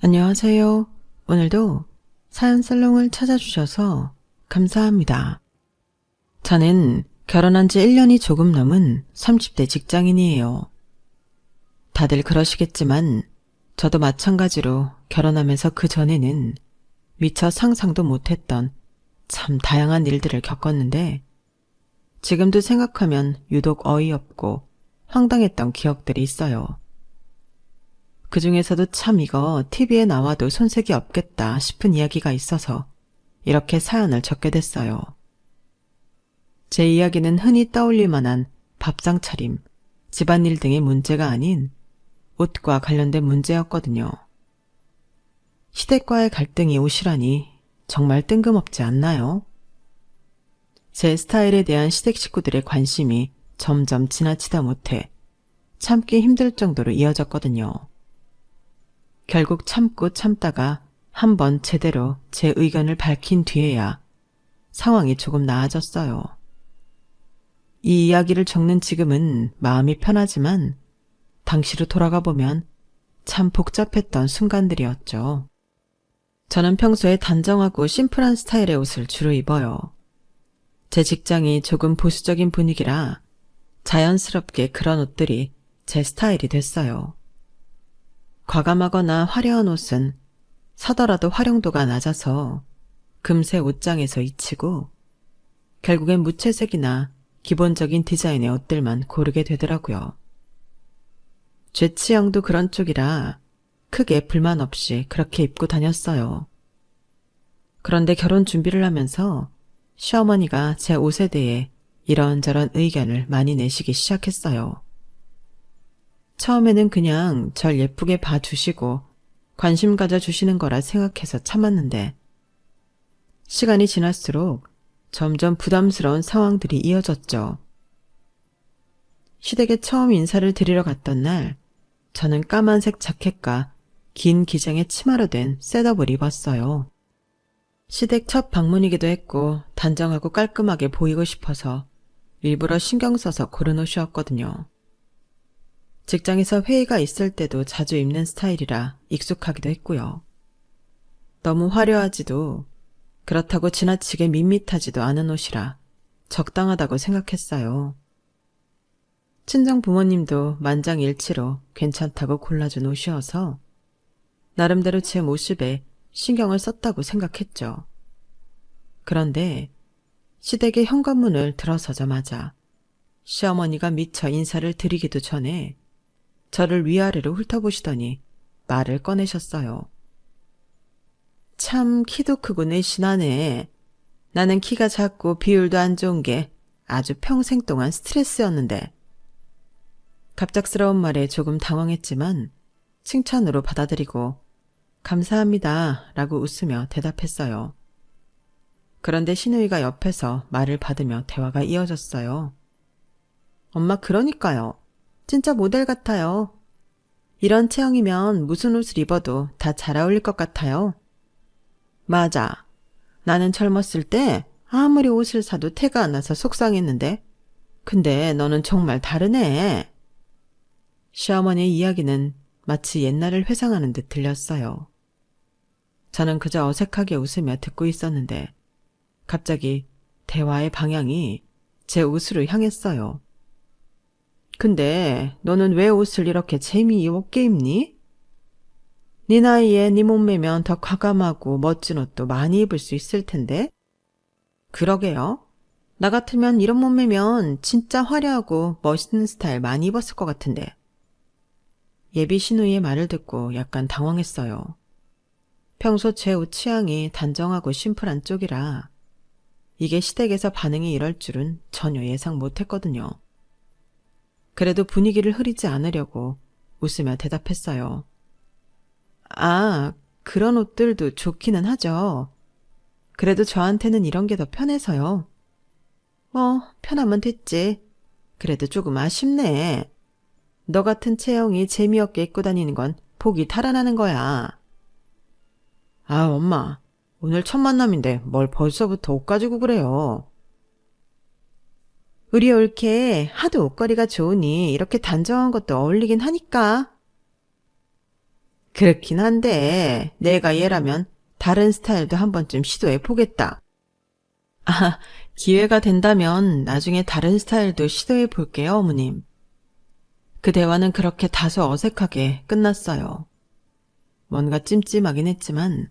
안녕하세요. 오늘도 사연 살롱을 찾아주셔서 감사합니다. 저는 결혼한 지 1년이 조금 넘은 30대 직장인이에요. 다들 그러시겠지만 저도 마찬가지로 결혼하면서 그 전에는 미처 상상도 못했던 참 다양한 일들을 겪었는데 지금도 생각하면 유독 어이없고 황당했던 기억들이 있어요. 그 중에서도 참 이거 TV에 나와도 손색이 없겠다 싶은 이야기가 있어서 이렇게 사연을 적게 됐어요. 제 이야기는 흔히 떠올릴 만한 밥상 차림, 집안일 등의 문제가 아닌 옷과 관련된 문제였거든요. 시댁과의 갈등이 옷이라니 정말 뜬금없지 않나요? 제 스타일에 대한 시댁 식구들의 관심이 점점 지나치다 못해 참기 힘들 정도로 이어졌거든요. 결국 참고 참다가 한번 제대로 제 의견을 밝힌 뒤에야 상황이 조금 나아졌어요. 이 이야기를 적는 지금은 마음이 편하지만 당시로 돌아가 보면 참 복잡했던 순간들이었죠. 저는 평소에 단정하고 심플한 스타일의 옷을 주로 입어요. 제 직장이 조금 보수적인 분위기라 자연스럽게 그런 옷들이 제 스타일이 됐어요. 과감하거나 화려한 옷은 사더라도 활용도가 낮아서 금세 옷장에서 잊히고 결국엔 무채색이나 기본적인 디자인의 옷들만 고르게 되더라고요. 제 취향도 그런 쪽이라 크게 불만 없이 그렇게 입고 다녔어요. 그런데 결혼 준비를 하면서 시어머니가 제 옷에 대해 이런저런 의견을 많이 내시기 시작했어요. 처음에는 그냥 절 예쁘게 봐주시고 관심 가져주시는 거라 생각해서 참았는데 시간이 지날수록 점점 부담스러운 상황들이 이어졌죠. 시댁에 처음 인사를 드리러 갔던 날 저는 까만색 자켓과 긴 기장의 치마로 된 셋업을 입었어요. 시댁 첫 방문이기도 했고 단정하고 깔끔하게 보이고 싶어서 일부러 신경 써서 고른 옷이었거든요. 직장에서 회의가 있을 때도 자주 입는 스타일이라 익숙하기도 했고요. 너무 화려하지도 그렇다고 지나치게 밋밋하지도 않은 옷이라 적당하다고 생각했어요. 친정 부모님도 만장일치로 괜찮다고 골라준 옷이어서 나름대로 제 모습에 신경을 썼다고 생각했죠. 그런데 시댁의 현관문을 들어서자마자 시어머니가 미처 인사를 드리기도 전에 저를 위아래로 훑어보시더니 말을 꺼내셨어요. 참 키도 크고 내신하네. 나는 키가 작고 비율도 안 좋은 게 아주 평생 동안 스트레스였는데. 갑작스러운 말에 조금 당황했지만 칭찬으로 받아들이고 감사합니다 라고 웃으며 대답했어요. 그런데 시누이가 옆에서 말을 받으며 대화가 이어졌어요. 엄마 그러니까요. 진짜 모델 같아요. 이런 체형이면 무슨 옷을 입어도 다 잘 어울릴 것 같아요. 맞아. 나는 젊었을 때 아무리 옷을 사도 태가 안 나서 속상했는데 근데 너는 정말 다르네. 시어머니의 이야기는 마치 옛날을 회상하는 듯 들렸어요. 저는 그저 어색하게 웃으며 듣고 있었는데 갑자기 대화의 방향이 제 옷으로 향했어요. 근데 너는 왜 옷을 이렇게 재미없게 입니? 네 나이에 네 몸매면 더 과감하고 멋진 옷도 많이 입을 수 있을 텐데. 그러게요. 나 같으면 이런 몸매면 진짜 화려하고 멋있는 스타일 많이 입었을 것 같은데. 예비 시누이의 말을 듣고 약간 당황했어요. 평소 제 옷 취향이 단정하고 심플한 쪽이라 이게 시댁에서 반응이 이럴 줄은 전혀 예상 못했거든요. 그래도 분위기를 흐리지 않으려고 웃으며 대답했어요. 아, 그런 옷들도 좋기는 하죠. 그래도 저한테는 이런 게 더 편해서요. 편하면 됐지. 그래도 조금 아쉽네. 너 같은 체형이 재미없게 입고 다니는 건 복이 달아나는 거야. 아, 엄마. 오늘 첫 만남인데 뭘 벌써부터 옷 가지고 그래요. 우리 올케 하도 옷걸이가 좋으니 이렇게 단정한 것도 어울리긴 하니까. 그렇긴 한데 내가 얘라면 다른 스타일도 한 번쯤 시도해보겠다. 아, 기회가 된다면 나중에 다른 스타일도 시도해볼게요, 어머님. 그 대화는 그렇게 다소 어색하게 끝났어요. 뭔가 찜찜하긴 했지만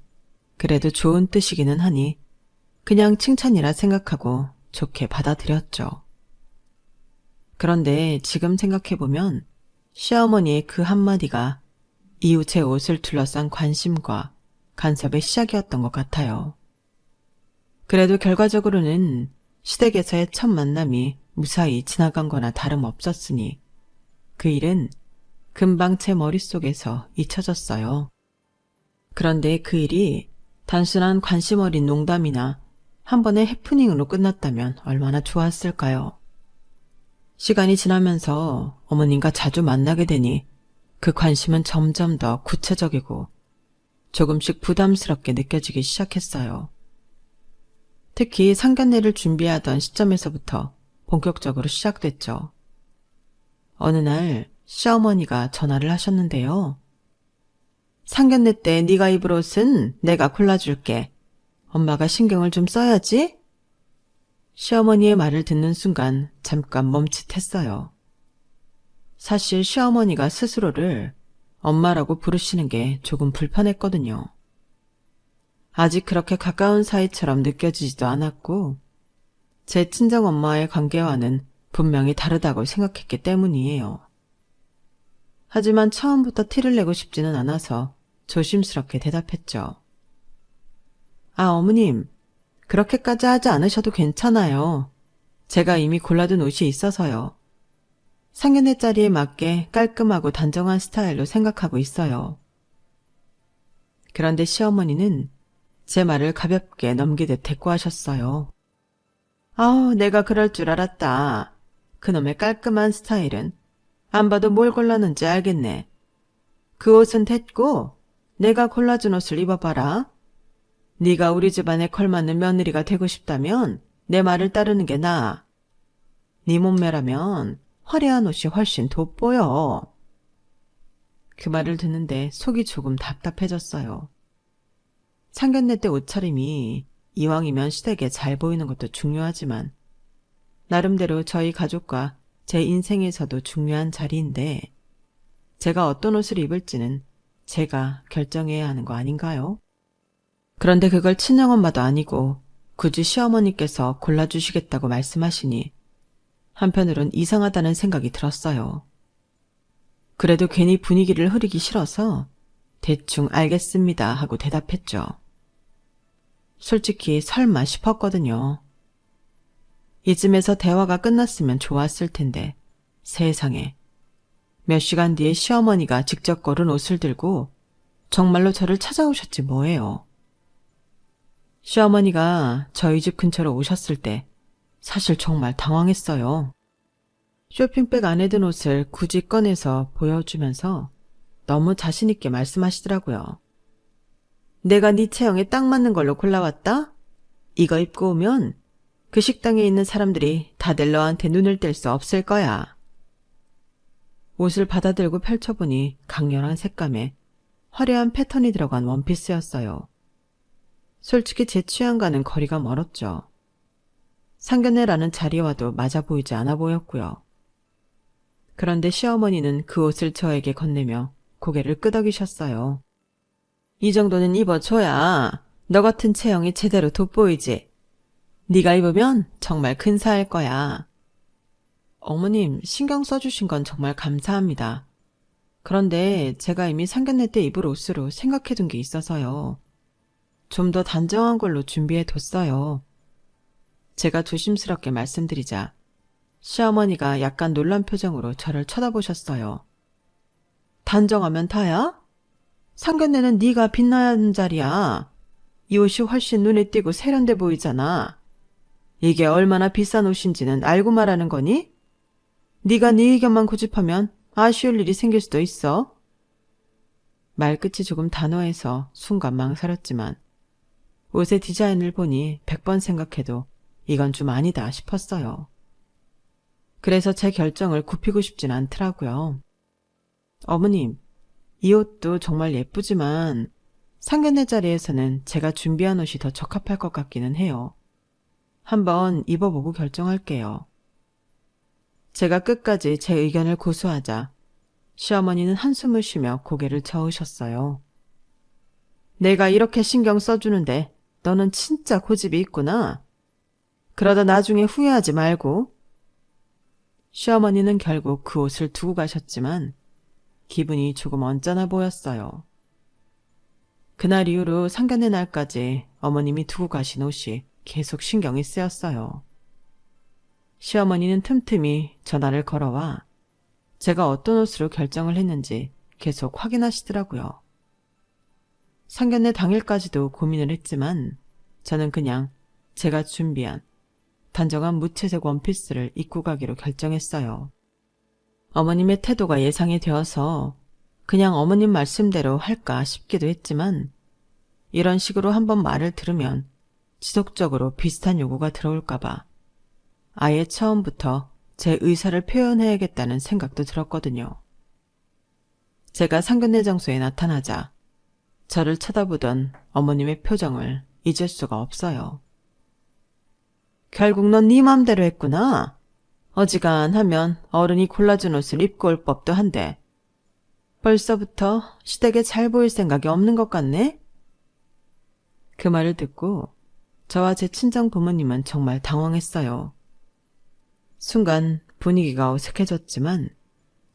그래도 좋은 뜻이기는 하니 그냥 칭찬이라 생각하고 좋게 받아들였죠. 그런데 지금 생각해보면 시어머니의 그 한마디가 이후 제 옷을 둘러싼 관심과 간섭의 시작이었던 것 같아요. 그래도 결과적으로는 시댁에서의 첫 만남이 무사히 지나간 거나 다름없었으니 그 일은 금방 제 머릿속에서 잊혀졌어요. 그런데 그 일이 단순한 관심 어린 농담이나 한 번의 해프닝으로 끝났다면 얼마나 좋았을까요? 시간이 지나면서 어머님과 자주 만나게 되니 그 관심은 점점 더 구체적이고 조금씩 부담스럽게 느껴지기 시작했어요. 특히 상견례를 준비하던 시점에서부터 본격적으로 시작됐죠. 어느 날 시어머니가 전화를 하셨는데요. 상견례 때 네가 입을 옷은 내가 골라줄게. 엄마가 신경을 좀 써야지. 시어머니의 말을 듣는 순간 잠깐 멈칫했어요. 사실 시어머니가 스스로를 엄마라고 부르시는 게 조금 불편했거든요. 아직 그렇게 가까운 사이처럼 느껴지지도 않았고 제 친정엄마의 관계와는 분명히 다르다고 생각했기 때문이에요. 하지만 처음부터 티를 내고 싶지는 않아서 조심스럽게 대답했죠. 아, 어머님, 그렇게까지 하지 않으셔도 괜찮아요. 제가 이미 골라둔 옷이 있어서요. 상견례 자리에 맞게 깔끔하고 단정한 스타일로 생각하고 있어요. 그런데 시어머니는 제 말을 가볍게 넘기듯 대꾸하셨어요. 아우, 내가 그럴 줄 알았다. 그놈의 깔끔한 스타일은 안 봐도 뭘 골랐는지 알겠네. 그 옷은 됐고 내가 골라준 옷을 입어봐라. 네가 우리 집안에 걸맞는 며느리가 되고 싶다면 내 말을 따르는 게 나아. 네 몸매라면 화려한 옷이 훨씬 돋보여. 그 말을 듣는데 속이 조금 답답해졌어요. 상견례 때 옷차림이 이왕이면 시댁에 잘 보이는 것도 중요하지만 나름대로 저희 가족과 제 인생에서도 중요한 자리인데 제가 어떤 옷을 입을지는 제가 결정해야 하는 거 아닌가요? 그런데 그걸 친정엄마도 아니고 굳이 시어머니께서 골라주시겠다고 말씀하시니 한편으론 이상하다는 생각이 들었어요. 그래도 괜히 분위기를 흐리기 싫어서 대충 알겠습니다 하고 대답했죠. 솔직히 설마 싶었거든요. 이쯤에서 대화가 끝났으면 좋았을 텐데 세상에 몇 시간 뒤에 시어머니가 직접 고른 옷을 들고 정말로 저를 찾아오셨지 뭐예요. 시어머니가 저희 집 근처로 오셨을 때 사실 정말 당황했어요. 쇼핑백 안에 든 옷을 굳이 꺼내서 보여주면서 너무 자신있게 말씀하시더라고요. 내가 네 체형에 딱 맞는 걸로 골라왔다? 이거 입고 오면 그 식당에 있는 사람들이 다들 너한테 눈을 뗄 수 없을 거야. 옷을 받아들고 펼쳐보니 강렬한 색감에 화려한 패턴이 들어간 원피스였어요. 솔직히 제 취향과는 거리가 멀었죠. 상견례라는 자리와도 맞아 보이지 않아 보였고요. 그런데 시어머니는 그 옷을 저에게 건네며 고개를 끄덕이셨어요. 이 정도는 입어줘야 너 같은 체형이 제대로 돋보이지. 네가 입으면 정말 근사할 거야. 어머님, 신경 써주신 건 정말 감사합니다. 그런데 제가 이미 상견례 때 입을 옷으로 생각해둔 게 있어서요. 좀 더 단정한 걸로 준비해뒀어요. 제가 조심스럽게 말씀드리자 시어머니가 약간 놀란 표정으로 저를 쳐다보셨어요. 단정하면 다야? 상견례는 네가 빛나야 하는 자리야. 이 옷이 훨씬 눈에 띄고 세련돼 보이잖아. 이게 얼마나 비싼 옷인지는 알고 말하는 거니? 네가 네 의견만 고집하면 아쉬울 일이 생길 수도 있어. 말끝이 조금 단호해서 순간 망설였지만 옷의 디자인을 보니 100번 생각해도 이건 좀 아니다 싶었어요. 그래서 제 결정을 굽히고 싶진 않더라고요. 어머님, 이 옷도 정말 예쁘지만 상견례 자리에서는 제가 준비한 옷이 더 적합할 것 같기는 해요. 한번 입어보고 결정할게요. 제가 끝까지 제 의견을 고수하자 시어머니는 한숨을 쉬며 고개를 저으셨어요. 내가 이렇게 신경 써주는데 너는 진짜 고집이 있구나. 그러다 나중에 후회하지 말고. 시어머니는 결국 그 옷을 두고 가셨지만 기분이 조금 언짢아 보였어요. 그날 이후로 상견례 날까지 어머님이 두고 가신 옷이 계속 신경이 쓰였어요. 시어머니는 틈틈이 전화를 걸어와 제가 어떤 옷으로 결정을 했는지 계속 확인하시더라고요. 상견례 당일까지도 고민을 했지만 저는 그냥 제가 준비한 단정한 무채색 원피스를 입고 가기로 결정했어요. 어머님의 태도가 예상이 되어서 그냥 어머님 말씀대로 할까 싶기도 했지만 이런 식으로 한번 말을 들으면 지속적으로 비슷한 요구가 들어올까봐 아예 처음부터 제 의사를 표현해야겠다는 생각도 들었거든요. 제가 상견례 장소에 나타나자 저를 쳐다보던 어머님의 표정을 잊을 수가 없어요. 결국 넌 네 맘대로 했구나. 어지간하면 어른이 골라준 옷을 입고 올 법도 한데 벌써부터 시댁에 잘 보일 생각이 없는 것 같네? 그 말을 듣고 저와 제 친정 부모님은 정말 당황했어요. 순간 분위기가 어색해졌지만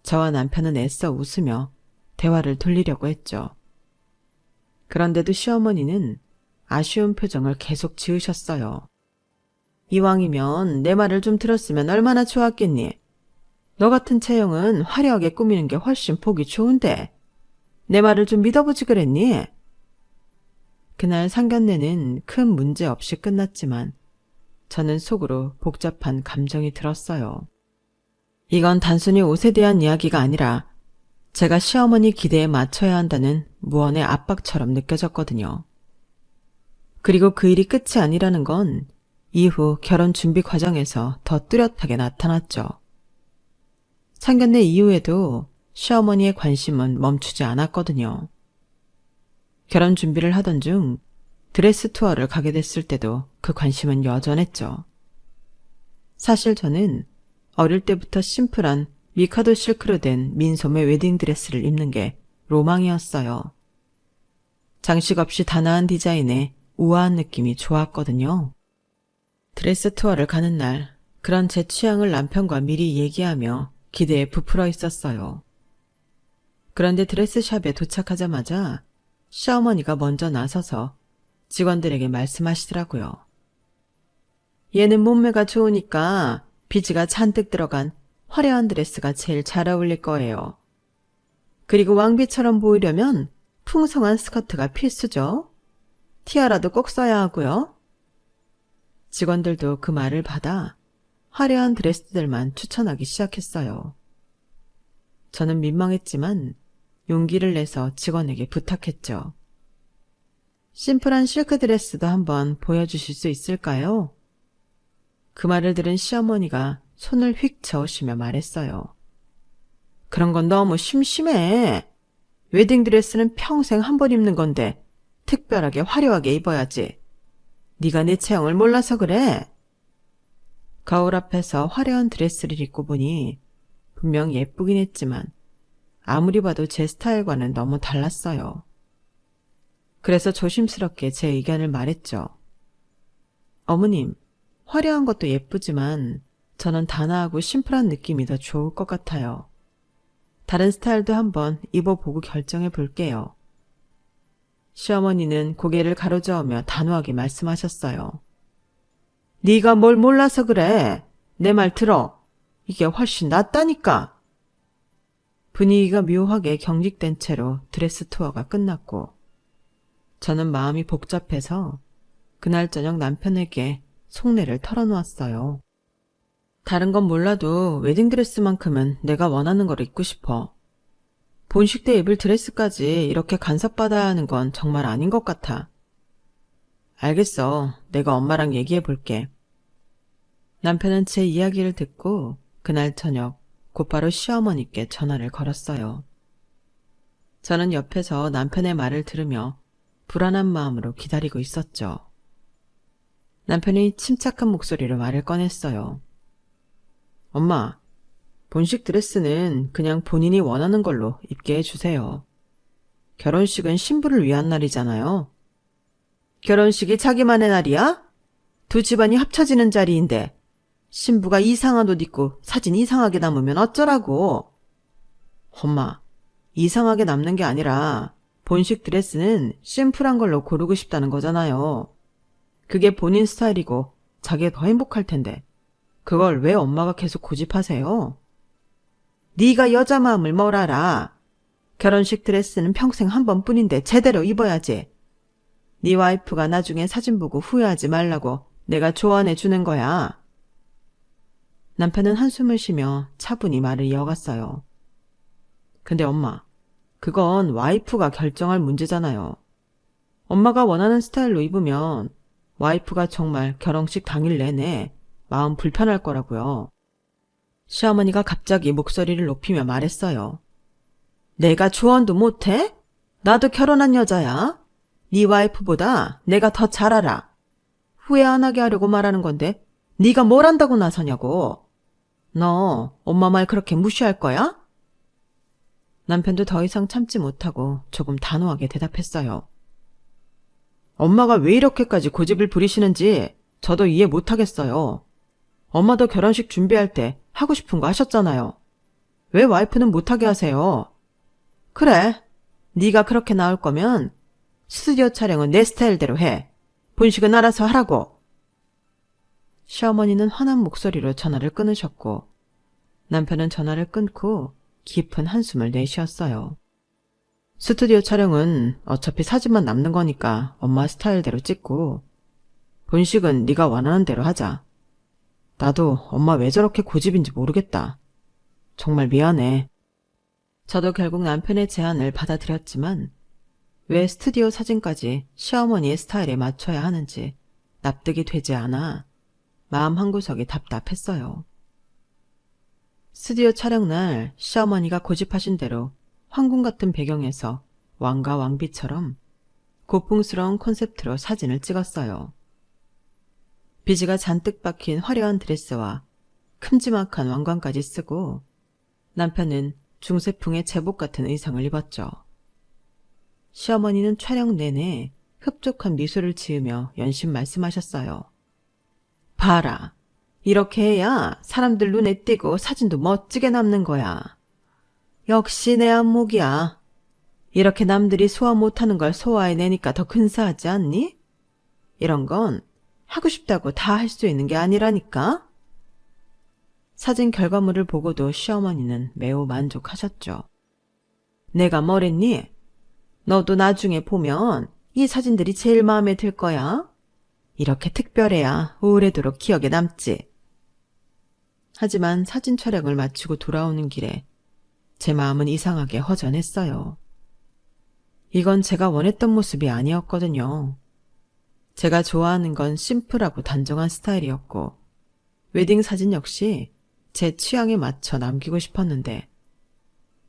저와 남편은 애써 웃으며 대화를 돌리려고 했죠. 그런데도 시어머니는 아쉬운 표정을 계속 지으셨어요. 이왕이면 내 말을 좀 들었으면 얼마나 좋았겠니? 너 같은 체형은 화려하게 꾸미는 게 훨씬 보기 좋은데 내 말을 좀 믿어보지 그랬니? 그날 상견례는 큰 문제 없이 끝났지만 저는 속으로 복잡한 감정이 들었어요. 이건 단순히 옷에 대한 이야기가 아니라 제가 시어머니 기대에 맞춰야 한다는 무언의 압박처럼 느껴졌거든요. 그리고 그 일이 끝이 아니라는 건 이후 결혼 준비 과정에서 더 뚜렷하게 나타났죠. 상견례 이후에도 시어머니의 관심은 멈추지 않았거든요. 결혼 준비를 하던 중 드레스 투어를 가게 됐을 때도 그 관심은 여전했죠. 사실 저는 어릴 때부터 심플한 미카도 실크로 된 민소매 웨딩드레스를 입는 게 로망이었어요. 장식 없이 단아한 디자인에 우아한 느낌이 좋았거든요. 드레스 투어를 가는 날 그런 제 취향을 남편과 미리 얘기하며 기대에 부풀어 있었어요. 그런데 드레스샵에 도착하자마자 시어머니가 먼저 나서서 직원들에게 말씀하시더라고요. 얘는 몸매가 좋으니까 비즈가 잔뜩 들어간 화려한 드레스가 제일 잘 어울릴 거예요. 그리고 왕비처럼 보이려면 풍성한 스커트가 필수죠. 티아라도 꼭 써야 하고요. 직원들도 그 말을 받아 화려한 드레스들만 추천하기 시작했어요. 저는 민망했지만 용기를 내서 직원에게 부탁했죠. 심플한 실크 드레스도 한번 보여주실 수 있을까요? 그 말을 들은 시어머니가 손을 휙 저으시며 말했어요. 그런 건 너무 심심해. 웨딩드레스는 평생 한 번 입는 건데 특별하게 화려하게 입어야지. 네가 내 체형을 몰라서 그래. 거울 앞에서 화려한 드레스를 입고 보니 분명 예쁘긴 했지만 아무리 봐도 제 스타일과는 너무 달랐어요. 그래서 조심스럽게 제 의견을 말했죠. 어머님, 화려한 것도 예쁘지만 저는 단아하고 심플한 느낌이 더 좋을 것 같아요. 다른 스타일도 한번 입어보고 결정해 볼게요. 시어머니는 고개를 가로저으며 단호하게 말씀하셨어요. 네가 뭘 몰라서 그래. 내 말 들어. 이게 훨씬 낫다니까. 분위기가 묘하게 경직된 채로 드레스 투어가 끝났고 저는 마음이 복잡해서 그날 저녁 남편에게 속내를 털어놓았어요. 다른 건 몰라도 웨딩드레스만큼은 내가 원하는 걸 입고 싶어. 본식 때 입을 드레스까지 이렇게 간섭받아야 하는 건 정말 아닌 것 같아. 알겠어. 내가 엄마랑 얘기해 볼게. 남편은 제 이야기를 듣고 그날 저녁 곧바로 시어머니께 전화를 걸었어요. 저는 옆에서 남편의 말을 들으며 불안한 마음으로 기다리고 있었죠. 남편이 침착한 목소리로 말을 꺼냈어요. 엄마, 본식 드레스는 그냥 본인이 원하는 걸로 입게 해주세요. 결혼식은 신부를 위한 날이잖아요. 결혼식이 자기만의 날이야? 두 집안이 합쳐지는 자리인데 신부가 이상한 옷 입고 사진 이상하게 남으면 어쩌라고. 엄마, 이상하게 남는 게 아니라 본식 드레스는 심플한 걸로 고르고 싶다는 거잖아요. 그게 본인 스타일이고 자기가 더 행복할 텐데 그걸 왜 엄마가 계속 고집하세요? 네가 여자 마음을 뭘 알아. 결혼식 드레스는 평생 한 번뿐인데 제대로 입어야지. 네 와이프가 나중에 사진 보고 후회하지 말라고 내가 조언해 주는 거야. 남편은 한숨을 쉬며 차분히 말을 이어갔어요. 근데 엄마, 그건 와이프가 결정할 문제잖아요. 엄마가 원하는 스타일로 입으면 와이프가 정말 결혼식 당일 내내 마음 불편할 거라고요. 시어머니가 갑자기 목소리를 높이며 말했어요. 내가 조언도 못해? 나도 결혼한 여자야. 네 와이프보다 내가 더 잘 알아. 후회 안 하게 하려고 말하는 건데 네가 뭘 안다고 나서냐고. 너 엄마 말 그렇게 무시할 거야? 남편도 더 이상 참지 못하고 조금 단호하게 대답했어요. 엄마가 왜 이렇게까지 고집을 부리시는지 저도 이해 못하겠어요. 엄마도 결혼식 준비할 때 하고 싶은 거 하셨잖아요. 왜 와이프는 못하게 하세요? 그래, 네가 그렇게 나올 거면 스튜디오 촬영은 내 스타일대로 해. 본식은 알아서 하라고. 시어머니는 화난 목소리로 전화를 끊으셨고 남편은 전화를 끊고 깊은 한숨을 내쉬었어요. 스튜디오 촬영은 어차피 사진만 남는 거니까 엄마 스타일대로 찍고 본식은 네가 원하는 대로 하자. 나도 엄마 왜 저렇게 고집인지 모르겠다. 정말 미안해. 저도 결국 남편의 제안을 받아들였지만 왜 스튜디오 사진까지 시어머니의 스타일에 맞춰야 하는지 납득이 되지 않아 마음 한구석이 답답했어요. 스튜디오 촬영날 시어머니가 고집하신 대로 황궁 같은 배경에서 왕과 왕비처럼 고풍스러운 콘셉트로 사진을 찍었어요. 비지가 잔뜩 박힌 화려한 드레스와 큼지막한 왕관까지 쓰고 남편은 중세풍의 제복 같은 의상을 입었죠. 시어머니는 촬영 내내 흡족한 미소를 지으며 연신 말씀하셨어요. 봐라. 이렇게 해야 사람들 눈에 띄고 사진도 멋지게 남는 거야. 역시 내 안목이야. 이렇게 남들이 소화 못하는 걸 소화해내니까 더 근사하지 않니? 이런 건 하고 싶다고 다 할 수 있는 게 아니라니까. 사진 결과물을 보고도 시어머니는 매우 만족하셨죠. 내가 뭐랬니? 너도 나중에 보면 이 사진들이 제일 마음에 들 거야. 이렇게 특별해야 오래도록 기억에 남지. 하지만 사진 촬영을 마치고 돌아오는 길에 제 마음은 이상하게 허전했어요. 이건 제가 원했던 모습이 아니었거든요. 제가 좋아하는 건 심플하고 단정한 스타일이었고 웨딩 사진 역시 제 취향에 맞춰 남기고 싶었는데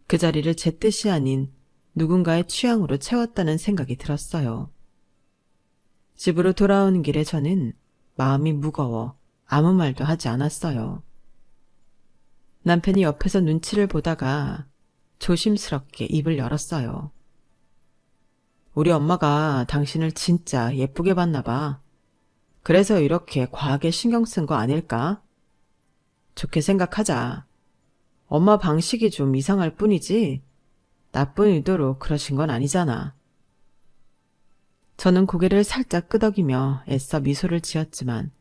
그 자리를 제 뜻이 아닌 누군가의 취향으로 채웠다는 생각이 들었어요. 집으로 돌아오는 길에 저는 마음이 무거워 아무 말도 하지 않았어요. 남편이 옆에서 눈치를 보다가 조심스럽게 입을 열었어요. 우리 엄마가 당신을 진짜 예쁘게 봤나 봐. 그래서 이렇게 과하게 신경 쓴 거 아닐까? 좋게 생각하자. 엄마 방식이 좀 이상할 뿐이지 나쁜 의도로 그러신 건 아니잖아. 저는 고개를 살짝 끄덕이며 애써 미소를 지었지만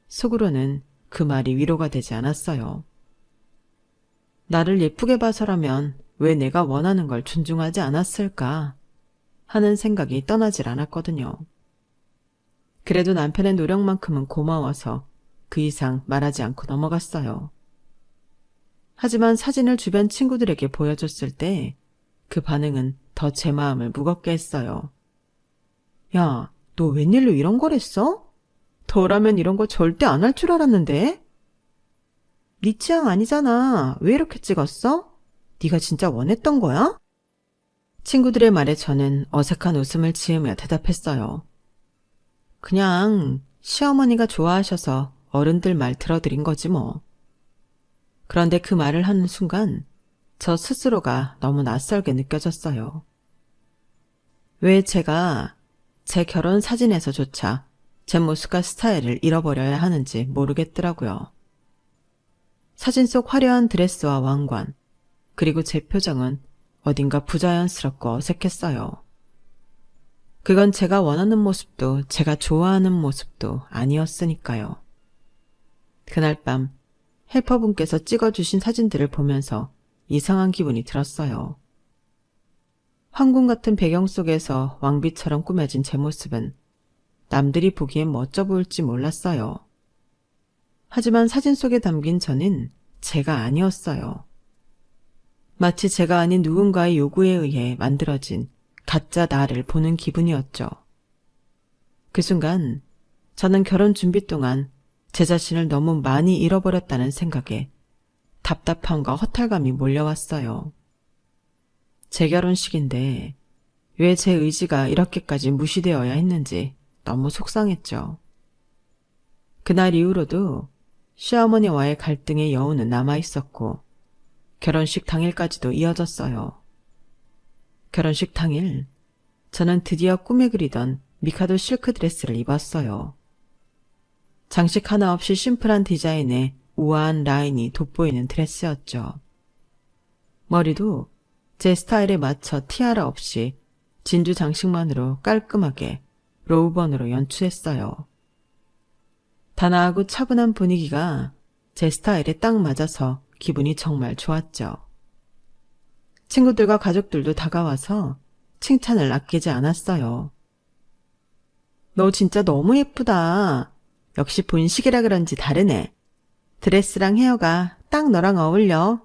속으로는 그 말이 위로가 되지 않았어요. 나를 예쁘게 봐서라면 왜 내가 원하는 걸 존중하지 않았을까 하는 생각이 떠나질 않았거든요. 그래도 남편의 노력만큼은 고마워서 그 이상 말하지 않고 넘어갔어요. 하지만 사진을 주변 친구들에게 보여줬을 때 그 반응은 더 제 마음을 무겁게 했어요. 야, 너 웬일로 이런 걸 했어? 너라면 이런 거 절대 안 할 줄 알았는데? 네 취향 아니잖아. 왜 이렇게 찍었어? 네가 진짜 원했던 거야? 친구들의 말에 저는 어색한 웃음을 지으며 대답했어요. 그냥 시어머니가 좋아하셔서 어른들 말 들어드린 거지 뭐. 그런데 그 말을 하는 순간 저 스스로가 너무 낯설게 느껴졌어요. 왜 제가 제 결혼 사진에서조차 제 모습과 스타일을 잃어버려야 하는지 모르겠더라고요. 사진 속 화려한 드레스와 왕관, 그리고 제 표정은 어딘가 부자연스럽고 어색했어요. 그건 제가 원하는 모습도 제가 좋아하는 모습도 아니었으니까요. 그날 밤 헬퍼분께서 찍어주신 사진들을 보면서 이상한 기분이 들었어요. 황궁 같은 배경 속에서 왕비처럼 꾸며진 제 모습은 남들이 보기엔 멋져 보일지 몰랐어요. 하지만 사진 속에 담긴 저는 제가 아니었어요. 마치 제가 아닌 누군가의 요구에 의해 만들어진 가짜 나를 보는 기분이었죠. 그 순간 저는 결혼 준비 동안 제 자신을 너무 많이 잃어버렸다는 생각에 답답함과 허탈감이 몰려왔어요. 제 결혼식인데 왜 제 의지가 이렇게까지 무시되어야 했는지 너무 속상했죠. 그날 이후로도 시어머니와의 갈등의 여운은 남아있었고 결혼식 당일까지도 이어졌어요. 결혼식 당일 저는 드디어 꿈에 그리던 미카도 실크 드레스를 입었어요. 장식 하나 없이 심플한 디자인에 우아한 라인이 돋보이는 드레스였죠. 머리도 제 스타일에 맞춰 티아라 없이 진주 장식만으로 깔끔하게 로우번으로 연출했어요. 단아하고 차분한 분위기가 제 스타일에 딱 맞아서 기분이 정말 좋았죠. 친구들과 가족들도 다가와서 칭찬을 아끼지 않았어요. 너 진짜 너무 예쁘다. 역시 본식이라 그런지 다르네. 드레스랑 헤어가 딱 너랑 어울려.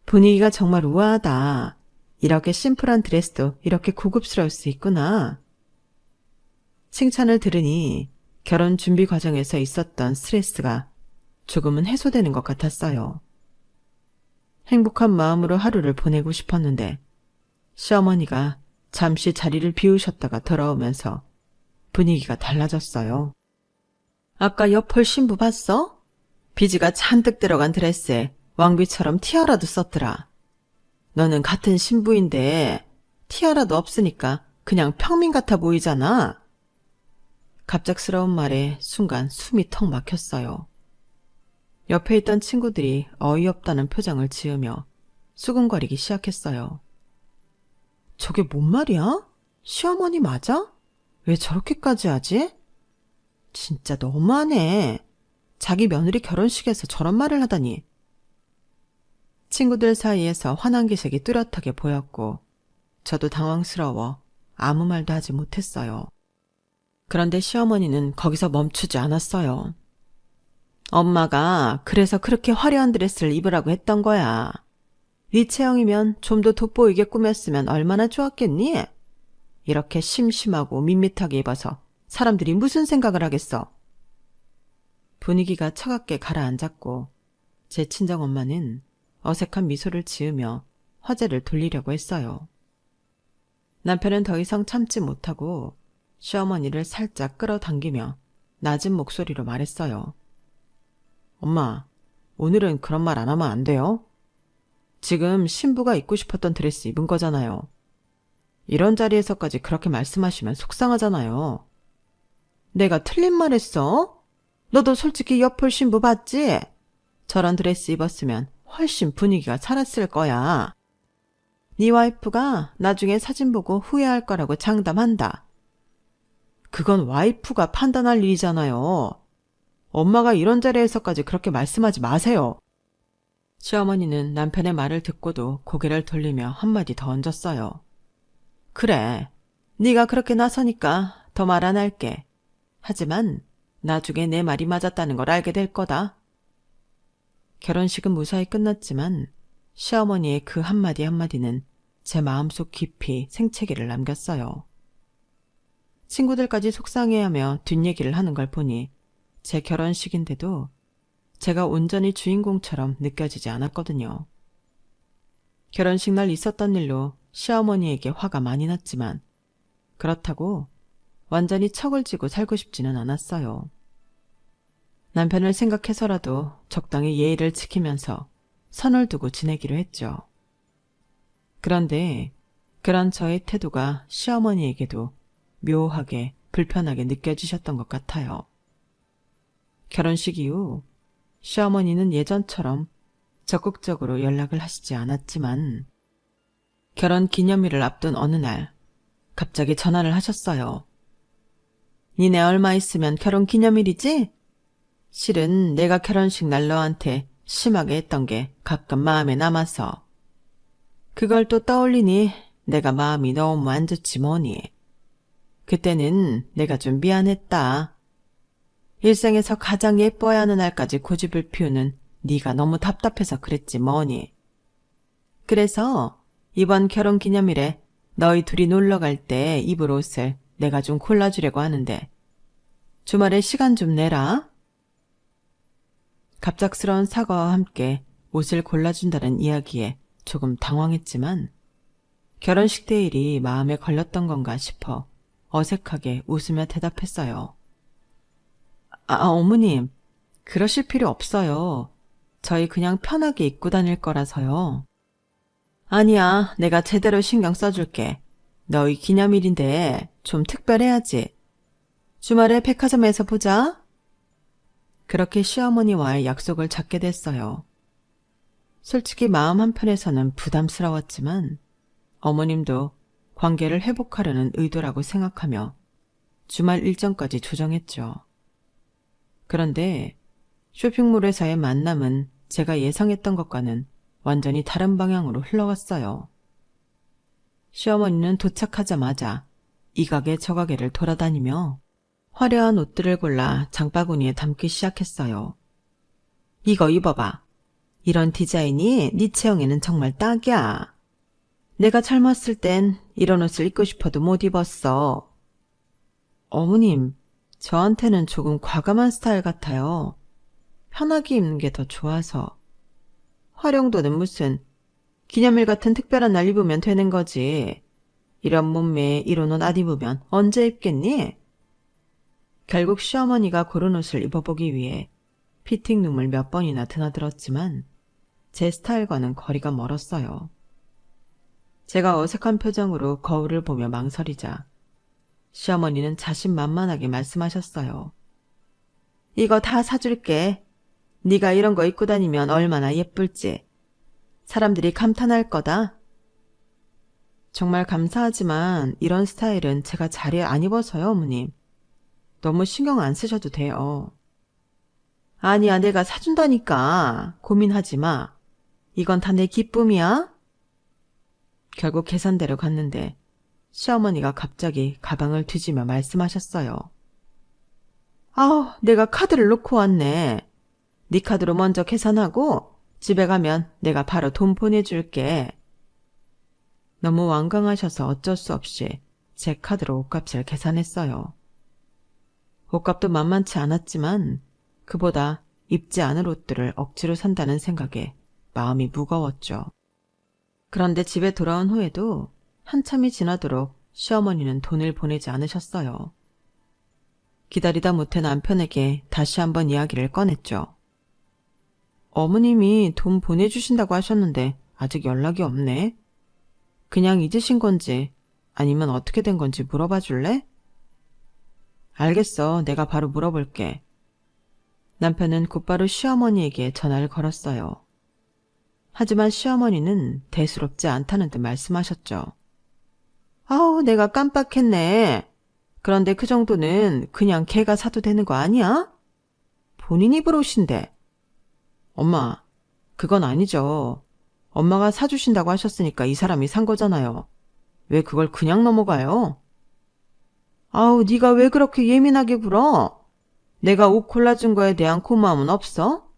분위기가 정말 우아하다. 이렇게 심플한 드레스도 이렇게 고급스러울 수 있구나. 칭찬을 들으니 결혼 준비 과정에서 있었던 스트레스가 조금은 해소되는 것 같았어요. 행복한 마음으로 하루를 보내고 싶었는데 시어머니가 잠시 자리를 비우셨다가 돌아오면서 분위기가 달라졌어요. 아까 옆홀 신부 봤어? 비즈가 잔뜩 들어간 드레스에 왕비처럼 티아라도 썼더라. 너는 같은 신부인데 티아라도 없으니까 그냥 평민 같아 보이잖아. 갑작스러운 말에 순간 숨이 턱 막혔어요. 옆에 있던 친구들이 어이없다는 표정을 지으며 수근거리기 시작했어요. 저게 뭔 말이야? 시어머니 맞아? 왜 저렇게까지 하지? 진짜 너무하네. 자기 며느리 결혼식에서 저런 말을 하다니. 친구들 사이에서 화난 기색이 뚜렷하게 보였고 저도 당황스러워 아무 말도 하지 못했어요. 그런데 시어머니는 거기서 멈추지 않았어요. 엄마가 그래서 그렇게 화려한 드레스를 입으라고 했던 거야. 네 체형이면 좀 더 돋보이게 꾸몄으면 얼마나 좋았겠니? 이렇게 심심하고 밋밋하게 입어서 사람들이 무슨 생각을 하겠어? 분위기가 차갑게 가라앉았고 제 친정엄마는 어색한 미소를 지으며 화제를 돌리려고 했어요. 남편은 더 이상 참지 못하고 시어머니를 살짝 끌어당기며 낮은 목소리로 말했어요. 엄마, 오늘은 그런 말 안 하면 안 돼요? 지금 신부가 입고 싶었던 드레스 입은 거잖아요. 이런 자리에서까지 그렇게 말씀하시면 속상하잖아요. 내가 틀린 말 했어? 너도 솔직히 옆홀 신부 봤지? 저런 드레스 입었으면 훨씬 분위기가 살았을 거야. 네 와이프가 나중에 사진 보고 후회할 거라고 장담한다. 그건 와이프가 판단할 일이잖아요. 엄마가 이런 자리에서까지 그렇게 말씀하지 마세요. 시어머니는 남편의 말을 듣고도 고개를 돌리며 한마디 더 얹었어요. 그래, 네가 그렇게 나서니까 더 말 안 할게. 하지만 나중에 내 말이 맞았다는 걸 알게 될 거다. 결혼식은 무사히 끝났지만 시어머니의 그 한마디 한마디는 제 마음속 깊이 생채기를 남겼어요. 친구들까지 속상해하며 뒷얘기를 하는 걸 보니 제 결혼식인데도 제가 온전히 주인공처럼 느껴지지 않았거든요. 결혼식 날 있었던 일로 시어머니에게 화가 많이 났지만 그렇다고 완전히 척을 지고 살고 싶지는 않았어요. 남편을 생각해서라도 적당히 예의를 지키면서 선을 두고 지내기로 했죠. 그런데 그런 저의 태도가 시어머니에게도 묘하게 불편하게 느껴지셨던 것 같아요. 결혼식 이후 시어머니는 예전처럼 적극적으로 연락을 하시지 않았지만 결혼 기념일을 앞둔 어느 날 갑자기 전화를 하셨어요. 니네 얼마 있으면 결혼 기념일이지? 실은 내가 결혼식 날 너한테 심하게 했던 게 가끔 마음에 남아서 그걸 또 떠올리니 내가 마음이 너무 안 좋지 뭐니. 그때는 내가 좀 미안했다. 일생에서 가장 예뻐야 하는 날까지 고집을 피우는 네가 너무 답답해서 그랬지 뭐니. 그래서 이번 결혼 기념일에 너희 둘이 놀러 갈 때 입을 옷을 내가 좀 골라주려고 하는데 주말에 시간 좀 내라. 갑작스러운 사과와 함께 옷을 골라준다는 이야기에 조금 당황했지만 결혼식 때 일이 마음에 걸렸던 건가 싶어 어색하게 웃으며 대답했어요. 어머님, 그러실 필요 없어요. 저희 그냥 편하게 입고 다닐 거라서요. 아니야, 내가 제대로 신경 써줄게. 너희 기념일인데 좀 특별해야지. 주말에 백화점에서 보자. 그렇게 시어머니와의 약속을 잡게 됐어요. 솔직히 마음 한편에서는 부담스러웠지만 어머님도 관계를 회복하려는 의도라고 생각하며 주말 일정까지 조정했죠. 그런데 쇼핑몰에서의 만남은 제가 예상했던 것과는 완전히 다른 방향으로 흘러갔어요. 시어머니는 도착하자마자 이 가게 저 가게를 돌아다니며 화려한 옷들을 골라 장바구니에 담기 시작했어요. 이거 입어봐. 이런 디자인이 네 체형에는 정말 딱이야. 내가 젊었을 땐 이런 옷을 입고 싶어도 못 입었어. 어머님, 저한테는 조금 과감한 스타일 같아요. 편하게 입는 게 더 좋아서. 활용도는 무슨 기념일 같은 특별한 날 입으면 되는 거지. 이런 몸매에 이런 옷 안 입으면 언제 입겠니? 결국 시어머니가 고른 옷을 입어보기 위해 피팅룸을 몇 번이나 드나들었지만 제 스타일과는 거리가 멀었어요. 제가 어색한 표정으로 거울을 보며 망설이자 시어머니는 자신만만하게 말씀하셨어요. 이거 다 사줄게. 네가 이런 거 입고 다니면 얼마나 예쁠지. 사람들이 감탄할 거다. 정말 감사하지만 이런 스타일은 제가 잘 안 입어서요, 어머님. 너무 신경 안 쓰셔도 돼요. 아니야, 내가 사준다니까. 고민하지 마. 이건 다 내 기쁨이야. 결국 계산대로 갔는데 시어머니가 갑자기 가방을 뒤지며 말씀하셨어요. 아우, 내가 카드를 놓고 왔네. 네 카드로 먼저 계산하고 집에 가면 내가 바로 돈 보내줄게. 너무 완강하셔서 어쩔 수 없이 제 카드로 옷값을 계산했어요. 옷값도 만만치 않았지만 그보다 입지 않을 옷들을 억지로 산다는 생각에 마음이 무거웠죠. 그런데 집에 돌아온 후에도 한참이 지나도록 시어머니는 돈을 보내지 않으셨어요. 기다리다 못해 남편에게 다시 한번 이야기를 꺼냈죠. 어머님이 돈 보내주신다고 하셨는데 아직 연락이 없네. 그냥 잊으신 건지 아니면 어떻게 된 건지 물어봐 줄래? 알겠어. 내가 바로 물어볼게. 남편은 곧바로 시어머니에게 전화를 걸었어요. 하지만 시어머니는 대수롭지 않다는 듯 말씀하셨죠. 아우, 내가 깜빡했네. 그런데 그 정도는 그냥 걔가 사도 되는 거 아니야? 본인 입으로 오신대. 엄마, 그건 아니죠. 엄마가 사주신다고 하셨으니까 이 사람이 산 거잖아요. 왜 그걸 그냥 넘어가요? 아우, 네가 왜 그렇게 예민하게 굴어? 내가 옷 골라준 거에 대한 고마움은 없어?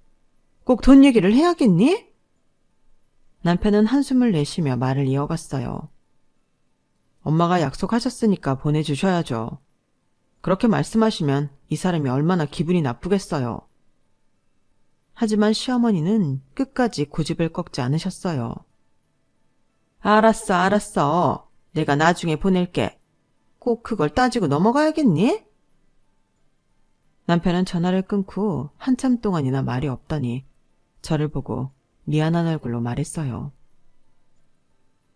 꼭 돈 얘기를 해야겠니? 남편은 한숨을 내쉬며 말을 이어갔어요. 엄마가 약속하셨으니까 보내주셔야죠. 그렇게 말씀하시면 이 사람이 얼마나 기분이 나쁘겠어요. 하지만 시어머니는 끝까지 고집을 꺾지 않으셨어요. 알았어, 알았어. 내가 나중에 보낼게. 꼭 그걸 따지고 넘어가야겠니? 남편은 전화를 끊고 한참 동안이나 말이 없더니 저를 보고 미안한 얼굴로 말했어요.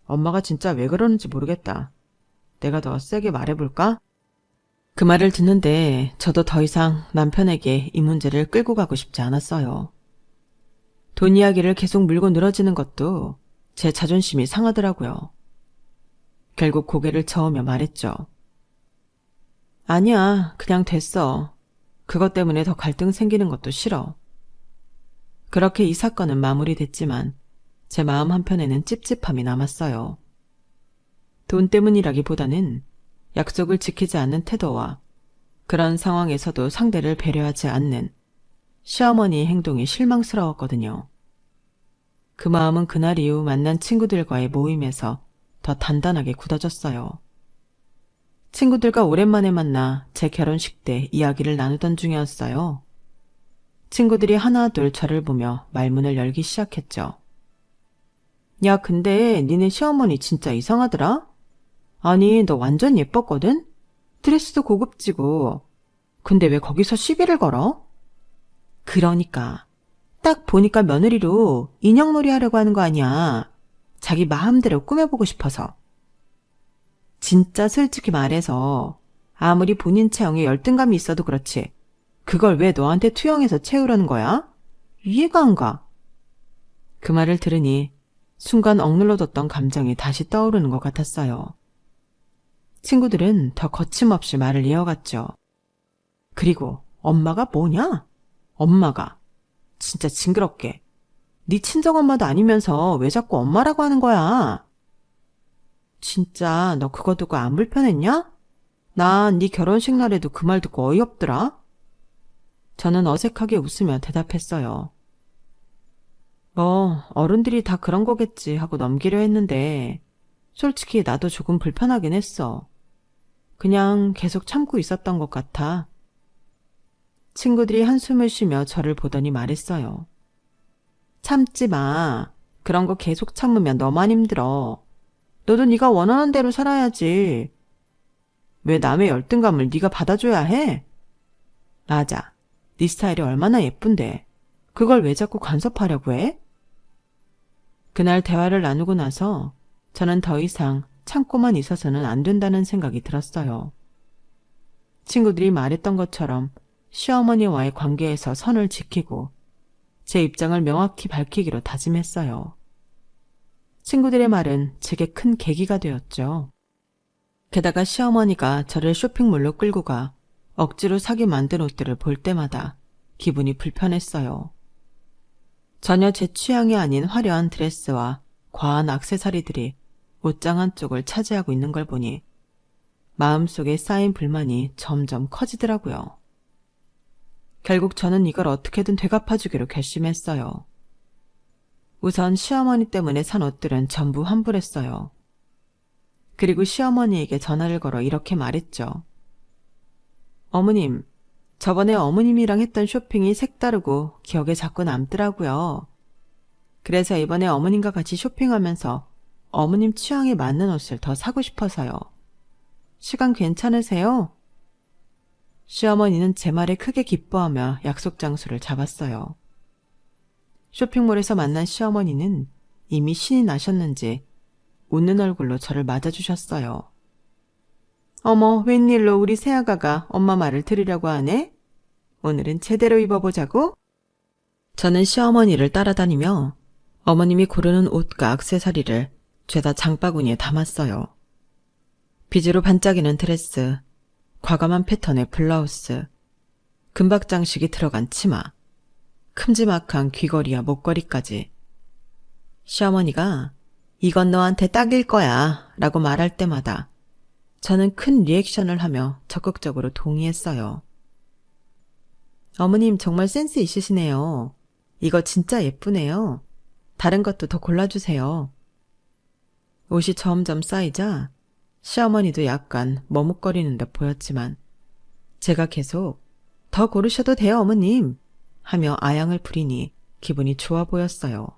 엄마가 진짜 왜 그러는지 모르겠다. 내가 더 세게 말해볼까? 그 말을 듣는데 저도 더 이상 남편에게 이 문제를 끌고 가고 싶지 않았어요. 돈 이야기를 계속 물고 늘어지는 것도 제 자존심이 상하더라고요. 결국 고개를 저으며 말했죠. 아니야, 그냥 됐어. 그것 때문에 더 갈등 생기는 것도 싫어. 그렇게 이 사건은 마무리됐지만 제 마음 한편에는 찝찝함이 남았어요. 돈 때문이라기보다는 약속을 지키지 않는 태도와 그런 상황에서도 상대를 배려하지 않는 시어머니의 행동이 실망스러웠거든요. 그 마음은 그날 이후 만난 친구들과의 모임에서 더 단단하게 굳어졌어요. 친구들과 오랜만에 만나 제 결혼식 때 이야기를 나누던 중이었어요. 친구들이 하나둘 저를 보며 말문을 열기 시작했죠. 야, 근데 니네 시어머니 진짜 이상하더라? 아니, 너 완전 예뻤거든? 드레스도 고급지고. 근데 왜 거기서 시비를 걸어? 그러니까. 딱 보니까 며느리로 인형놀이 하려고 하는 거 아니야. 자기 마음대로 꾸며보고 싶어서. 진짜 솔직히 말해서 아무리 본인 체형에 열등감이 있어도 그렇지. 그걸 왜 너한테 투영해서 채우려는 거야? 이해가 안 가. 그 말을 들으니 순간 억눌러뒀던 감정이 다시 떠오르는 것 같았어요. 친구들은 더 거침없이 말을 이어갔죠. 그리고 엄마가 뭐냐? 엄마가. 진짜 징그럽게. 네 친정엄마도 아니면서 왜 자꾸 엄마라고 하는 거야? 진짜 너 그거 두고 안 불편했냐? 난 네 결혼식 날에도 그 말 듣고 어이없더라. 저는 어색하게 웃으며 대답했어요. 뭐 어른들이 다 그런 거겠지 하고 넘기려 했는데 솔직히 나도 조금 불편하긴 했어. 그냥 계속 참고 있었던 것 같아. 친구들이 한숨을 쉬며 저를 보더니 말했어요. 참지 마. 그런 거 계속 참으면 너만 힘들어. 너도 네가 원하는 대로 살아야지. 왜 남의 열등감을 네가 받아줘야 해? 맞아. 네 스타일이 얼마나 예쁜데. 그걸 왜 자꾸 간섭하려고 해? 그날 대화를 나누고 나서 저는 더 이상 참고만 있어서는 안 된다는 생각이 들었어요. 친구들이 말했던 것처럼 시어머니와의 관계에서 선을 지키고 제 입장을 명확히 밝히기로 다짐했어요. 친구들의 말은 제게 큰 계기가 되었죠. 게다가 시어머니가 저를 쇼핑몰로 끌고 가 억지로 사게 만든 옷들을 볼 때마다 기분이 불편했어요. 전혀 제 취향이 아닌 화려한 드레스와 과한 액세서리들이 옷장 한쪽을 차지하고 있는 걸 보니 마음속에 쌓인 불만이 점점 커지더라고요. 결국 저는 이걸 어떻게든 되갚아주기로 결심했어요. 우선 시어머니 때문에 산 옷들은 전부 환불했어요. 그리고 시어머니에게 전화를 걸어 이렇게 말했죠. 어머님, 저번에 어머님이랑 했던 쇼핑이 색다르고 기억에 자꾸 남더라고요. 그래서 이번에 어머님과 같이 쇼핑하면서 어머님 취향에 맞는 옷을 더 사고 싶어서요. 시간 괜찮으세요? 시어머니는 제 말에 크게 기뻐하며 약속 장소를 잡았어요. 쇼핑몰에서 만난 시어머니는 이미 신이 나셨는지 웃는 얼굴로 저를 맞아주셨어요. 어머, 웬일로 우리 새아가가 엄마 말을 들으려고 하네? 오늘은 제대로 입어보자고? 저는 시어머니를 따라다니며 어머님이 고르는 옷과 액세서리를 죄다 장바구니에 담았어요. 비즈로 반짝이는 드레스, 과감한 패턴의 블라우스, 금박 장식이 들어간 치마, 큼지막한 귀걸이와 목걸이까지. 시어머니가 이건 너한테 딱일 거야 라고 말할 때마다 저는 큰 리액션을 하며 적극적으로 동의했어요. 어머님 정말 센스 있으시네요. 이거 진짜 예쁘네요. 다른 것도 더 골라주세요. 옷이 점점 쌓이자 시어머니도 약간 머뭇거리는 듯 보였지만 제가 계속 더 고르셔도 돼요 어머님 하며 아양을 부리니 기분이 좋아 보였어요.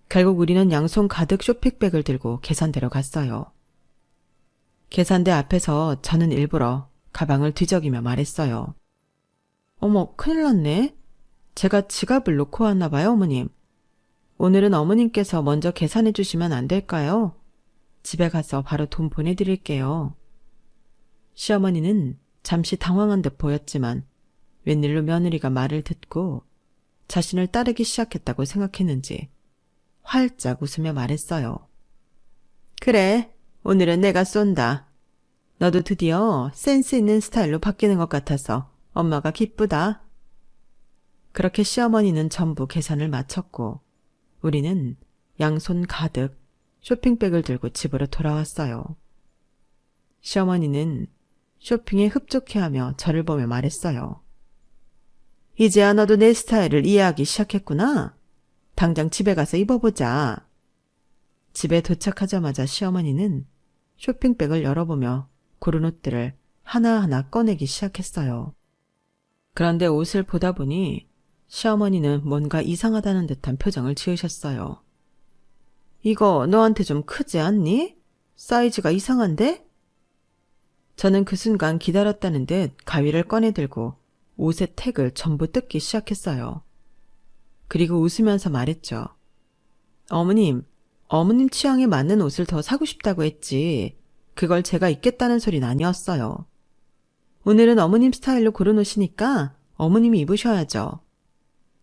결국 우리는 양손 가득 쇼핑백을 들고 계산대로 갔어요. 계산대 앞에서 저는 일부러 가방을 뒤적이며 말했어요. 어머, 큰일 났네. 제가 지갑을 놓고 왔나 봐요, 어머님. 오늘은 어머님께서 먼저 계산해 주시면 안 될까요? 집에 가서 바로 돈 보내드릴게요. 시어머니는 잠시 당황한 듯 보였지만 웬일로 며느리가 말을 듣고 자신을 따르기 시작했다고 생각했는지 활짝 웃으며 말했어요. 그래, 오늘은 내가 쏜다. 너도 드디어 센스 있는 스타일로 바뀌는 것 같아서 엄마가 기쁘다. 그렇게 시어머니는 전부 계산을 마쳤고 우리는 양손 가득 쇼핑백을 들고 집으로 돌아왔어요. 시어머니는 쇼핑에 흡족해하며 저를 보며 말했어요. 이제야 너도 내 스타일을 이해하기 시작했구나. 당장 집에 가서 입어보자. 집에 도착하자마자 시어머니는 쇼핑백을 열어보며 고른 옷들을 하나하나 꺼내기 시작했어요. 그런데 옷을 보다 보니 시어머니는 뭔가 이상하다는 듯한 표정을 지으셨어요. 이거 너한테 좀 크지 않니? 사이즈가 이상한데? 저는 그 순간 기다렸다는 듯 가위를 꺼내들고 옷의 택을 전부 뜯기 시작했어요. 그리고 웃으면서 말했죠. 어머님 취향에 맞는 옷을 더 사고 싶다고 했지. 그걸 제가 입겠다는 소린 아니었어요. 오늘은 어머님 스타일로 고른 옷이니까 어머님이 입으셔야죠.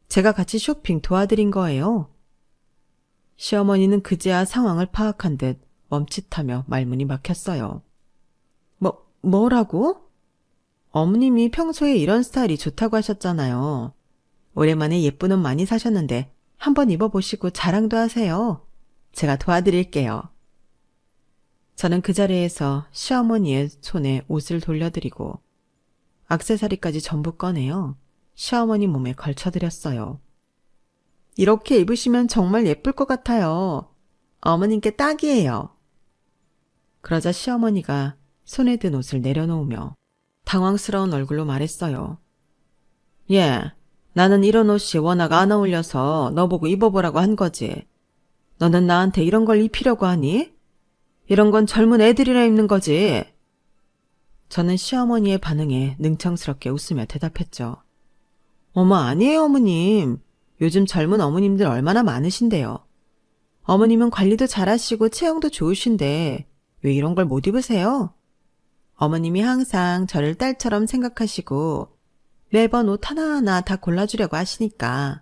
제가 같이 쇼핑 도와드린 거예요. 시어머니는 그제야 상황을 파악한 듯 멈칫하며 말문이 막혔어요. 뭐라고? 어머님이 평소에 이런 스타일이 좋다고 하셨잖아요. 오랜만에 예쁜 옷 많이 사셨는데 한번 입어보시고 자랑도 하세요. 제가 도와드릴게요. 저는 그 자리에서 시어머니의 손에 옷을 돌려드리고 액세서리까지 전부 꺼내어 시어머니 몸에 걸쳐드렸어요. 이렇게 입으시면 정말 예쁠 것 같아요. 어머님께 딱이에요. 그러자 시어머니가 손에 든 옷을 내려놓으며 당황스러운 얼굴로 말했어요. 예, 나는 이런 옷이 워낙 안 어울려서 너보고 입어보라고 한 거지. 너는 나한테 이런 걸 입히려고 하니? 이런 건 젊은 애들이나 입는 거지. 저는 시어머니의 반응에 능청스럽게 웃으며 대답했죠. 어머, 아니에요, 어머님. 요즘 젊은 어머님들 얼마나 많으신데요. 어머님은 관리도 잘하시고 체형도 좋으신데 왜 이런 걸 못 입으세요? 어머님이 항상 저를 딸처럼 생각하시고 매번 옷 하나하나 다 골라주려고 하시니까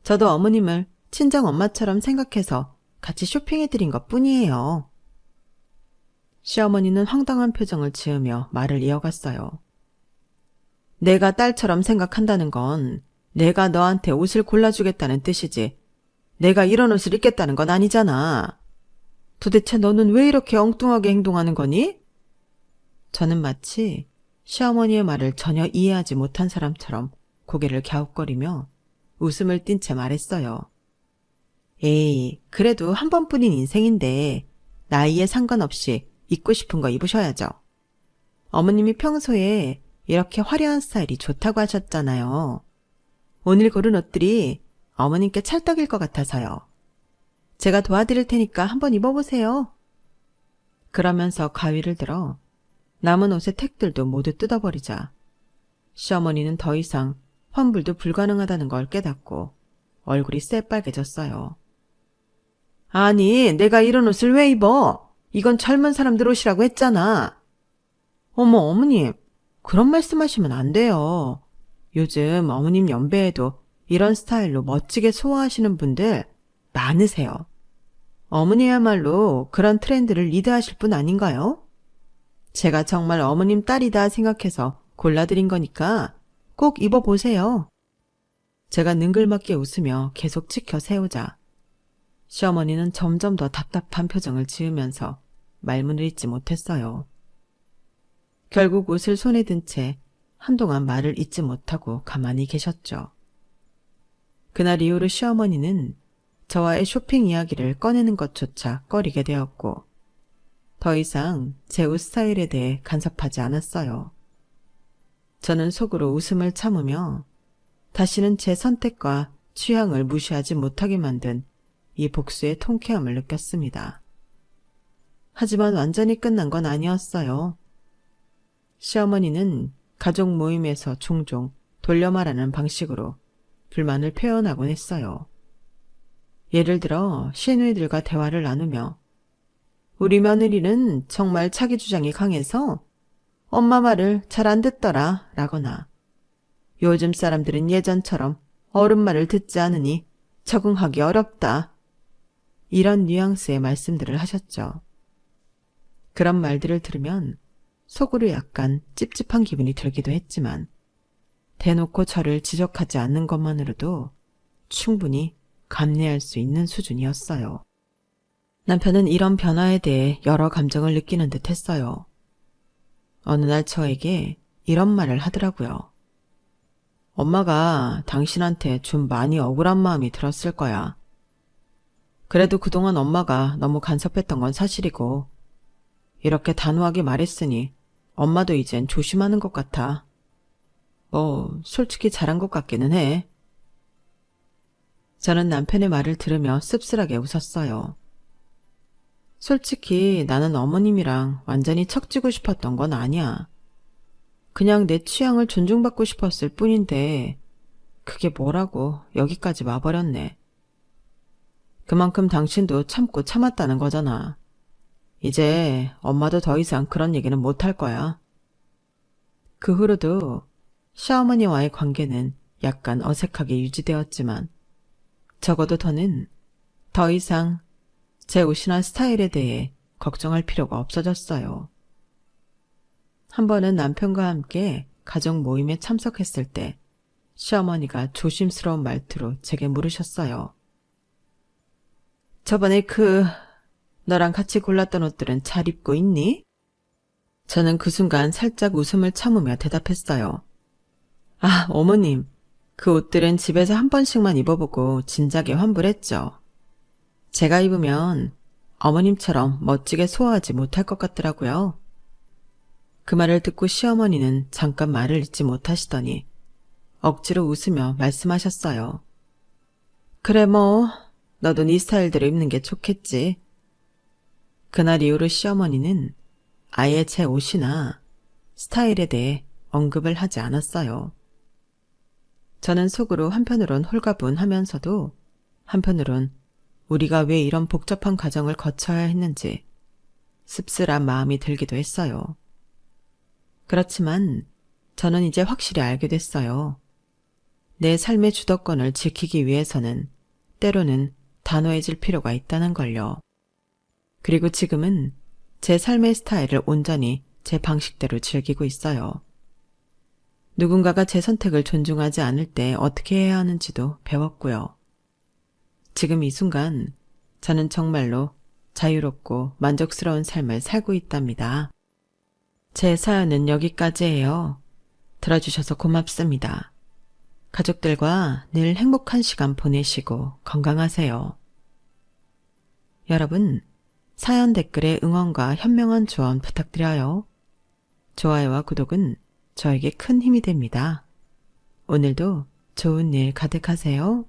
저도 어머님을 친정 엄마처럼 생각해서 같이 쇼핑해드린 것 뿐이에요. 시어머니는 황당한 표정을 지으며 말을 이어갔어요. 내가 딸처럼 생각한다는 건 내가 너한테 옷을 골라주겠다는 뜻이지 내가 이런 옷을 입겠다는 건 아니잖아. 도대체 너는 왜 이렇게 엉뚱하게 행동하는 거니? 저는 마치 시어머니의 말을 전혀 이해하지 못한 사람처럼 고개를 갸웃거리며 웃음을 띤 채 말했어요. 에이, 그래도 한 번뿐인 인생인데 나이에 상관없이 입고 싶은 거 입으셔야죠. 어머님이 평소에 이렇게 화려한 스타일이 좋다고 하셨잖아요. 오늘 고른 옷들이 어머님께 찰떡일 것 같아서요. 제가 도와드릴 테니까 한번 입어보세요. 그러면서 가위를 들어 남은 옷의 택들도 모두 뜯어버리자 시어머니는 더 이상 환불도 불가능하다는 걸 깨닫고 얼굴이 새빨개졌어요. 아니, 내가 이런 옷을 왜 입어? 이건 젊은 사람들 옷이라고 했잖아. 어머, 어머님, 그런 말씀하시면 안 돼요. 요즘 어머님 연배에도 이런 스타일로 멋지게 소화하시는 분들 많으세요. 어머니야말로 그런 트렌드를 리드하실 분 아닌가요? 제가 정말 어머님 딸이다 생각해서 골라드린 거니까 꼭 입어보세요. 제가 능글맞게 웃으며 계속 치켜 세우자 시어머니는 점점 더 답답한 표정을 지으면서 말문을 잇지 못했어요. 결국 옷을 손에 든 채 한동안 말을 잇지 못하고 가만히 계셨죠. 그날 이후로 시어머니는 저와의 쇼핑 이야기를 꺼내는 것조차 꺼리게 되었고 더 이상 제 옷 스타일에 대해 간섭하지 않았어요. 저는 속으로 웃음을 참으며 다시는 제 선택과 취향을 무시하지 못하게 만든 이 복수의 통쾌함을 느꼈습니다. 하지만 완전히 끝난 건 아니었어요. 시어머니는 가족 모임에서 종종 돌려 말하는 방식으로 불만을 표현하곤 했어요. 예를 들어 시누이들과 대화를 나누며 우리 며느리는 정말 자기 주장이 강해서 엄마 말을 잘 안 듣더라 라거나 요즘 사람들은 예전처럼 어른 말을 듣지 않으니 적응하기 어렵다. 이런 뉘앙스의 말씀들을 하셨죠. 그런 말들을 들으면 속으로 약간 찝찝한 기분이 들기도 했지만 대놓고 저를 지적하지 않는 것만으로도 충분히 감내할 수 있는 수준이었어요. 남편은 이런 변화에 대해 여러 감정을 느끼는 듯 했어요. 어느 날 저에게 이런 말을 하더라고요. 엄마가 당신한테 좀 많이 억울한 마음이 들었을 거야. 그래도 그동안 엄마가 너무 간섭했던 건 사실이고 이렇게 단호하게 말했으니 엄마도 이젠 조심하는 것 같아. 솔직히 잘한 것 같기는 해. 저는 남편의 말을 들으며 씁쓸하게 웃었어요. 솔직히 나는 어머님이랑 완전히 척지고 싶었던 건 아니야. 그냥 내 취향을 존중받고 싶었을 뿐인데 그게 뭐라고 여기까지 와버렸네. 그만큼 당신도 참고 참았다는 거잖아. 이제 엄마도 더 이상 그런 얘기는 못할 거야. 그 후로도 시어머니와의 관계는 약간 어색하게 유지되었지만 적어도 더는 더 이상 제 옷이나 스타일에 대해 걱정할 필요가 없어졌어요. 한 번은 남편과 함께 가족 모임에 참석했을 때 시어머니가 조심스러운 말투로 제게 물으셨어요. 저번에 너랑 같이 골랐던 옷들은 잘 입고 있니? 저는 그 순간 살짝 웃음을 참으며 대답했어요. 아, 어머님, 그 옷들은 집에서 한 번씩만 입어보고 진작에 환불했죠. 제가 입으면 어머님처럼 멋지게 소화하지 못할 것 같더라고요. 그 말을 듣고 시어머니는 잠깐 말을 잇지 못하시더니 억지로 웃으며 말씀하셨어요. 그래 너도 네 스타일대로 입는 게 좋겠지. 그날 이후로 시어머니는 아예 제 옷이나 스타일에 대해 언급을 하지 않았어요. 저는 속으로 한편으론 홀가분하면서도 한편으론 우리가 왜 이런 복잡한 과정을 거쳐야 했는지 씁쓸한 마음이 들기도 했어요. 그렇지만 저는 이제 확실히 알게 됐어요. 내 삶의 주도권을 지키기 위해서는 때로는 단호해질 필요가 있다는 걸요. 그리고 지금은 제 삶의 스타일을 온전히 제 방식대로 즐기고 있어요. 누군가가 제 선택을 존중하지 않을 때 어떻게 해야 하는지도 배웠고요. 지금 이 순간 저는 정말로 자유롭고 만족스러운 삶을 살고 있답니다. 제 사연은 여기까지예요. 들어주셔서 고맙습니다. 가족들과 늘 행복한 시간 보내시고 건강하세요. 여러분, 사연 댓글에 응원과 현명한 조언 부탁드려요. 좋아요와 구독은 저에게 큰 힘이 됩니다. 오늘도 좋은 일 가득하세요.